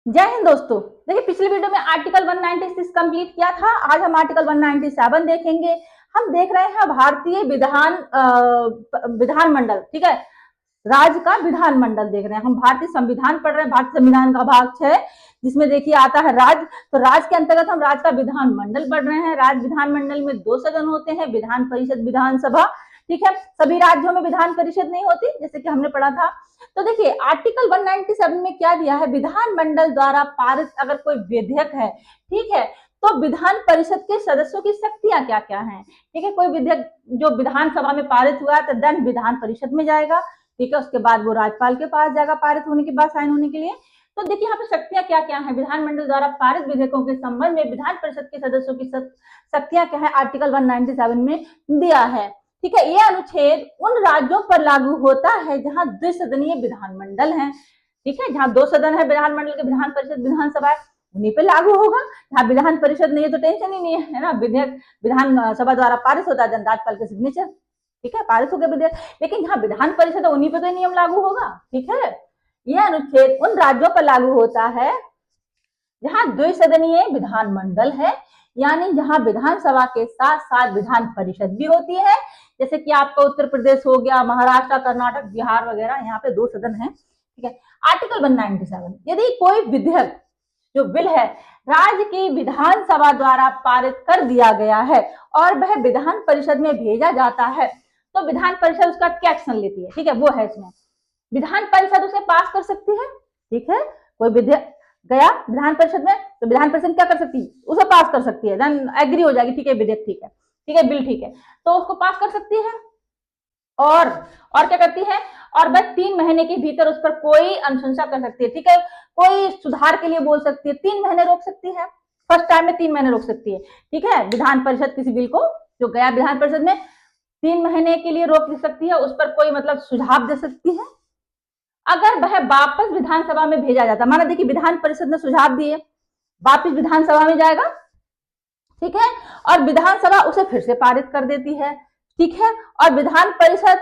जय हिंद दोस्तों। देखिए, पिछली वीडियो में आर्टिकल 196 कंप्लीट किया था। आज हम आर्टिकल 197 देखेंगे। हम देख रहे हैं भारतीय विधानमंडल, ठीक है, राज्य का विधानमंडल देख रहे हैं। हम भारतीय संविधान पढ़ रहे हैं। भारतीय संविधान का भाग 6 जिसमें देखिए आता है राज्य। तो राज्य के अंतर्गत हम राज्य का विधानमंडल पढ़ रहे हैं। राज्य विधानमंडल में 2 सदन होते हैं, विधान परिषद, विधानसभा। ठीक है, सभी राज्यों में विधान परिषद नहीं होती, जैसे कि हमने पढ़ा था। तो देखिए आर्टिकल 197 में क्या दिया है, विधानमंडल द्वारा पारित अगर कोई विधेयक है, ठीक है, तो विधान परिषद के सदस्यों की शक्तियां क्या क्या हैं। ठीक है, कोई विधेयक जो विधानसभा में पारित हुआ तो देन विधान परिषद में जाएगा। ठीक है, उसके बाद वो राज्यपाल के पास जाएगा पारित होने के बाद, साइन होने के लिए। तो देखिए यहाँ पे शक्तियां क्या क्या है, विधानमंडल द्वारा पारित विधेयकों के संबंध में विधान परिषद के सदस्यों की शक्तियां क्या है, आर्टिकल 197 में दिया है। ठीक है, यह अनुच्छेद उन राज्यों पर लागू होता है जहां द्विसदनीय विधानमंडल है। ठीक है, जहां 2 सदन है विधानमंडल के, विधान परिषद, विधानसभा, उन्हीं पे लागू होगा। जहां विधान परिषद नहीं है तो टेंशन ही नहीं है ना, विधेयक विधानसभा द्वारा पारित होता है, राज्यपाल के सिग्नेचर, ठीक है, पारित हो गया विधेयक। लेकिन जहां विधान परिषद है उन्हीं पे तो नियम लागू होगा। ठीक है, यह अनुच्छेद उन राज्यों पर लागू होता है जहां द्विसदनीय विधानमंडल है, यानी जहां विधानसभा के साथ साथ विधान परिषद भी होती है। जैसे कि आपका उत्तर प्रदेश हो गया, महाराष्ट्र, कर्नाटक, बिहार वगैरह, यहाँ पे 2 सदन है। ठीक है, आर्टिकल 197, यदि कोई विधेयक जो बिल है राज्य की विधानसभा द्वारा पारित कर दिया गया है और वह विधान परिषद में भेजा जाता है, तो विधान परिषद उसका क्या एक्शन लेती है। ठीक है, वो है इसमें विधान परिषद उसे पास कर सकती है। ठीक है, कोई विधेयक गया विधान परिषद में तो विधान परिषद क्या कर सकती है, उसे पास कर सकती है, देन एग्री हो जाएगी, ठीक है, विधेयक ठीक है, ठीक है, बिल ठीक है, तो उसको पास कर सकती है। और क्या करती है, और बस 3 महीने के भीतर उस पर कोई अनुशंसा कर सकती है। ठीक है, कोई सुधार के लिए बोल सकती है, 3 महीने रोक सकती है, फर्स्ट टाइम में 3 महीने रोक सकती है। ठीक है, विधान परिषद किसी बिल को जो गया विधान परिषद में 3 महीने के लिए रोक सकती है, उस पर कोई मतलब सुझाव दे सकती है। अगर वह वापस विधानसभा में भेजा जाता, माना देखिए विधान परिषद ने सुझाव दिए, वापस विधानसभा में जाएगा, ठीक है, और विधानसभा उसे फिर से पारित कर देती है। ठीक है, और विधान परिषद,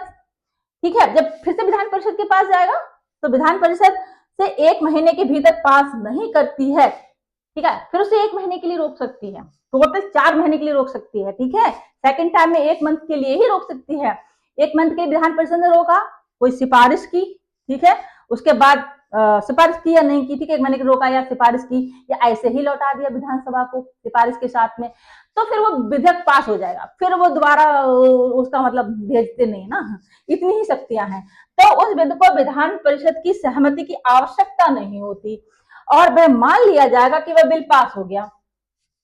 ठीक है, जब फिर से विधान परिषद के पास जाएगा तो विधान परिषद से 1 महीने के भीतर पास नहीं करती है, ठीक है, फिर उसे 1 महीने के लिए रोक सकती है, टोटल 4 महीने के लिए रोक सकती है। ठीक है, सेकेंड टाइम में 1 मंथ के लिए ही रोक सकती है। 1 मंथ के विधान परिषद ने रोका, कोई सिफारिश की, ठीक है, उसके बाद सिफारिश की या नहीं की, ठीक है, 1 महीने की रोका या सिफारिश की या ऐसे ही लौटा दिया विधानसभा को सिफारिश के साथ में, तो फिर वो विधेयक पास हो जाएगा, फिर वो दोबारा उसका मतलब भेजते नहीं ना, इतनी ही शक्तियां हैं। तो उस विधेयक को विधान परिषद की सहमति की आवश्यकता नहीं होती और वह मान लिया जाएगा कि वह बिल पास हो गया।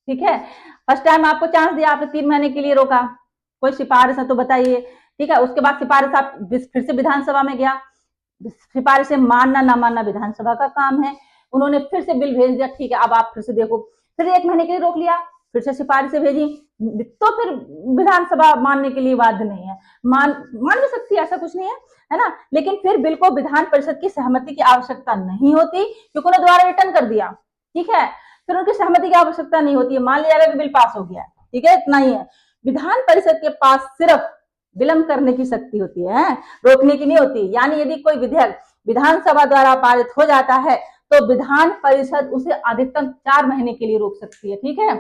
ठीक है, फर्स्ट टाइम आपको चांस दिया, आपने 3 महीने के लिए रोका, कोई सिफारिश है तो बताइए। ठीक है, उसके बाद सिफारिश आप फिर से विधानसभा में गया, सिफारिश से मानना ना मानना विधानसभा का काम है, उन्होंने फिर से बिल भेज दिया, ठीक है, अब आप फिर से देखो, फिर 1 महीने के लिए रोक लिया, फिर से सिफारिश भेजी, तो फिर विधानसभा मानने के लिए बाध्य नहीं है, मान भी सकती है, ऐसा कुछ नहीं है ना, लेकिन फिर बिल को विधान परिषद की सहमति की आवश्यकता नहीं होती क्योंकि उन्होंने दोबारा रिटर्न कर दिया। ठीक है, फिर उनकी सहमति की आवश्यकता नहीं होती है, मान लिया गया कि बिल पास हो गया। ठीक है, इतना ही है। विधान परिषद के पास सिर्फ विलंब करने की शक्ति होती है, रोकने की नहीं होती। यानी यदि कोई विधेयक विधानसभा द्वारा पारित हो जाता है तो विधान परिषद उसे अधिकतम 4 महीने के लिए रोक सकती है। ठीक है,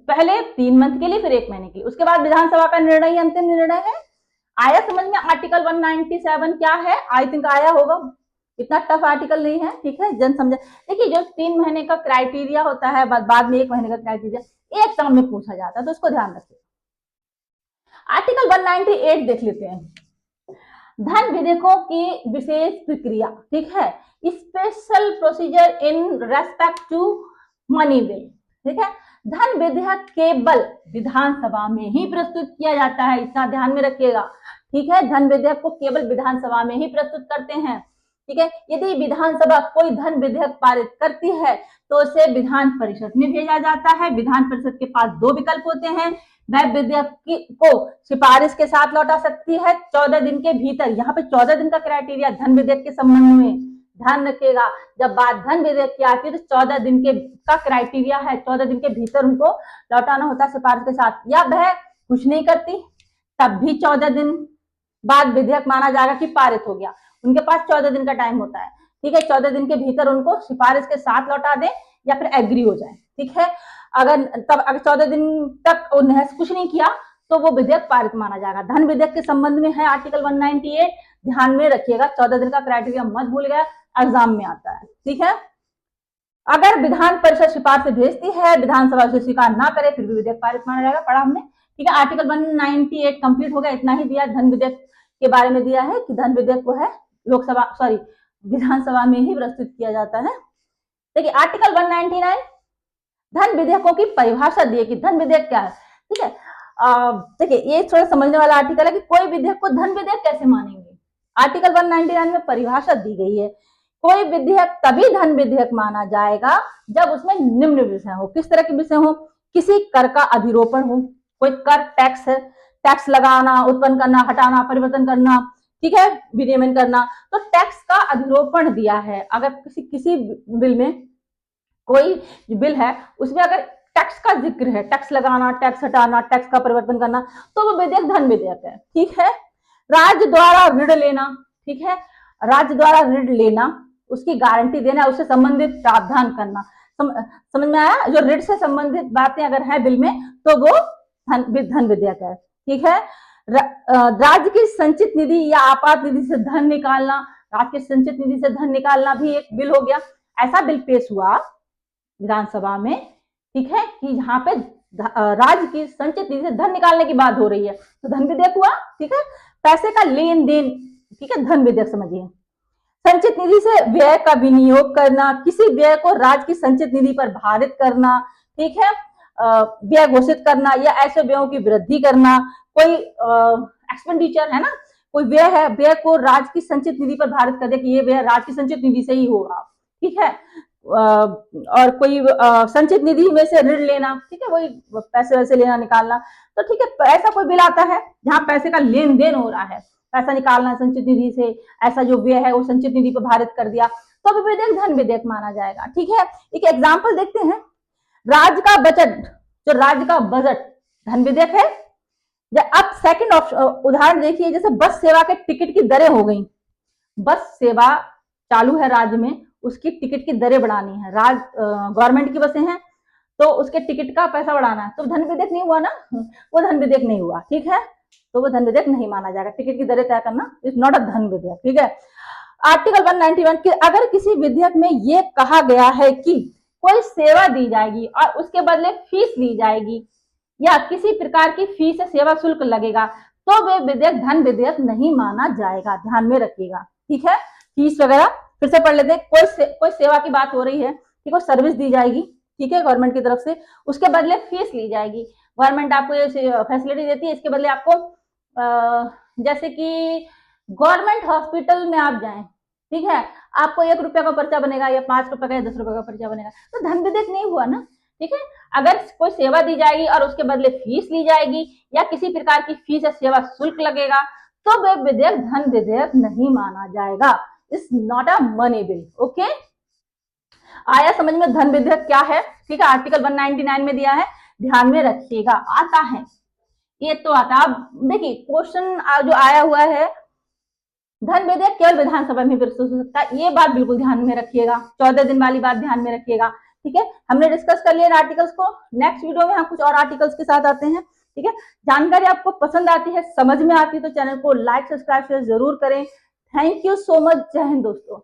पहले 3 मंथ के लिए, फिर 1 महीने के लिए, उसके बाद विधानसभा का निर्णय अंतिम निर्णय है। आया समझ में आर्टिकल 197 क्या है, आई थिंक आया होगा, इतना टफ आर्टिकल नहीं है। ठीक है, जन समझे। देखिए जो 3 महीने का क्राइटेरिया होता है, बाद में 1 महीने का क्राइटेरिया एग्जाम में पूछा जाता है, तो उसको ध्यान रखिए। आर्टिकल 198 देख लेते हैं, धन विधेयकों की विशेष प्रक्रिया। ठीक है, special procedure in respect to money bill. ठीक है, धन विधेयक केवल विधानसभा में ही प्रस्तुत किया जाता है, इतना ध्यान में रखिएगा। ठीक है, धन विधेयक को केवल विधानसभा में ही प्रस्तुत करते हैं। ठीक है, यदि विधानसभा कोई धन विधेयक पारित करती है तो उसे विधान परिषद में भेजा जाता है। विधान परिषद के पास 2 विकल्प होते हैं, वह विधेयक को सिफारिश के साथ लौटा सकती है 14 दिन के भीतर। यहाँ पे 14 दिन का क्राइटेरिया धन विधेयक के संबंध में ध्यान रखिएगा, जब बात धन विधेयक की आती है तो 14 दिन के का क्राइटेरिया है, 14 दिन के भीतर उनको लौटाना होता है सिफारिश के साथ, या वह कुछ नहीं करती तब भी 14 दिन बाद विधेयक माना जाएगा कि पारित हो गया, उनके पास 14 दिन का टाइम होता है। ठीक है, 14 दिन के भीतर उनको सिफारिश के साथ लौटा दें या फिर एग्री हो जाए। ठीक है, अगर 14 दिन तक उन्हें कुछ नहीं किया तो वो विधेयक पारित माना जाएगा। धन विधेयक के संबंध में है आर्टिकल 198, ध्यान में रखिएगा, 14 दिन का क्राइटेरिया मत भूलिएगा, एग्जाम में आता है। ठीक है, अगर विधान परिषद सिफारिश भेजती है, विधानसभा उसे स्वीकार ना करे, फिर भी विधेयक पारित माना जाएगा, पढ़ा हमने। ठीक है, आर्टिकल 198 कंप्लीट हो गया, इतना ही दिया धन विधेयक के बारे में दिया है कि धन विधेयक को है विधानसभा में ही प्रस्तुत किया जाता है। देखिए आर्टिकल 199 धन विधेयकों की परिभाषा दी है कि धन विधेयक क्या है। ठीक है, देखिए ये थोड़ा समझने वाला आर्टिकल है कि कोई विधेयक को धन विधेयक कैसे मानेंगे। आर्टिकल 199 में परिभाषा दी गई है, कोई विधेयक तभी धन विधेयक माना जाएगा जब उसमें निम्न विषय हो। किस तरह के विषय हो? किसी कर का अधिरोपण हो, कोई कर टैक्स है, टैक्स लगाना, उत्पन्न करना, हटाना, परिवर्तन करना, ठीक है, विनियमन करना, तो टैक्स का अधिरोपण दिया है। अगर किसी बिल में, कोई बिल है उसमें अगर टैक्स का जिक्र है, टैक्स लगाना, टैक्स हटाना, टैक्स का परिवर्तन करना, तो वो विधेयक धन विधेयक है। ठीक है, राज्य द्वारा ऋण लेना, ठीक है, राज्य द्वारा ऋण लेना, उसकी गारंटी देना, उससे संबंधित प्रावधान करना, समझ में आया? जो ऋण से संबंधित बातें अगर है बिल में तो वो धन विधेयक है। ठीक है, राज्य की संचित निधि या आपात निधि से धन निकालना, राज्य की संचित निधि से धन निकालना भी एक बिल हो गया। ऐसा बिल पेश हुआ विधानसभा में, ठीक है, कि जहां पे राज्य की संचित निधि से धन निकालने की बात हो रही है, तो धन विधेयक हुआ। ठीक है, पैसे का लेन देन, ठीक है, धन विधेयक समझिए। संचित निधि से व्यय का विनियोग करना, किसी व्यय को राज्य की संचित निधि पर भारित करना, ठीक है, व्यय घोषित करना या ऐसे व्ययों की वृद्धि करना, कोई एक्सपेंडिचर है ना, कोई व्यय है, व्यय को राज्य की संचित निधि पर भारित कर दे कि ये व्यय राज्य की संचित निधि से ही होगा। ठीक है, और कोई संचित निधि में से ऋण लेना, ठीक है, वही पैसे वैसे लेना निकालना, तो ठीक है, ऐसा कोई बिल आता है जहां पैसे का लेन देन हो रहा है, पैसा निकालना संचित निधि से, ऐसा जो व्यय है वो संचित निधि पर भारित कर दिया, तो भी विधेयक धन विधेयक माना जाएगा। ठीक है, एक एग्जाम्पल देखते हैं, राज्य का बजट, जो राज्य का बजट धन विधेयक है। अब सेकंड उदाहरण देखिए, जैसे बस सेवा के टिकट की दरें हो गई, बस सेवा चालू है राज्य में, उसकी टिकट की दरें बढ़ानी है, गवर्नमेंट की बसें हैं तो उसके टिकट का पैसा बढ़ाना है, तो धन विधेयक नहीं हुआ ना, वो धन विधेयक नहीं हुआ। ठीक है, तो वो धन विधेयक नहीं माना जाएगा, टिकट की दरें तय करना इज नॉट अ धन विधेयक। ठीक है, आर्टिकल 191 की अगर किसी विधेयक में ये कहा गया है कि कोई सेवा दी जाएगी और उसके बदले फीस ली जाएगी या किसी प्रकार की फीस या सेवा शुल्क लगेगा, तो वे विधेयक धन विधेयक नहीं माना जाएगा, ध्यान में रखिएगा। ठीक है, फीस वगैरह फिर से पढ़ लेते हैं, कोई सेवा की बात हो रही है कि कोई सर्विस दी जाएगी, ठीक है, गवर्नमेंट की तरफ से, उसके बदले फीस ली जाएगी, गवर्नमेंट आपको ये फैसिलिटी देती है, इसके बदले आपको जैसे कि गवर्नमेंट हॉस्पिटल में आप जाएं, ठीक है, आपको 1 रुपया का पर्चा बनेगा या 5 रुपए का या 10 रुपए का पर्चा बनेगा, तो धन विधेयक नहीं हुआ ना। ठीक है, अगर कोई सेवा दी जाएगी और उसके बदले फीस ली जाएगी या किसी प्रकार की फीस या सेवा शुल्क लगेगा, तो वह विधेयक धन विधेयक नहीं माना जाएगा, is not a money bill. Okay, आया समझ में धन विधेयक क्या है? ठीक है, आर्टिकल 199 में दिया है, ध्यान में रखिएगा, आता है, ये तो आता है। अब देखिए क्वेश्चन जो आया हुआ है, धन विधेयक केवल विधानसभा में प्रस्तुत हो सकता है, ये बात बिल्कुल ध्यान में रखिएगा, 14 दिन वाली बात ध्यान में रखिएगा। ठीक है, हमने डिस्कस कर लिया आर्टिकल्स को, नेक्स्ट वीडियो में हम कुछ और आर्टिकल्स के साथ आते हैं। ठीक है, जानकारी आपको पसंद आती है, समझ में आती है, तो चैनल को लाइक सब्सक्राइब जरूर करें। थैंक यू सो मच, जय हिंद दोस्तों।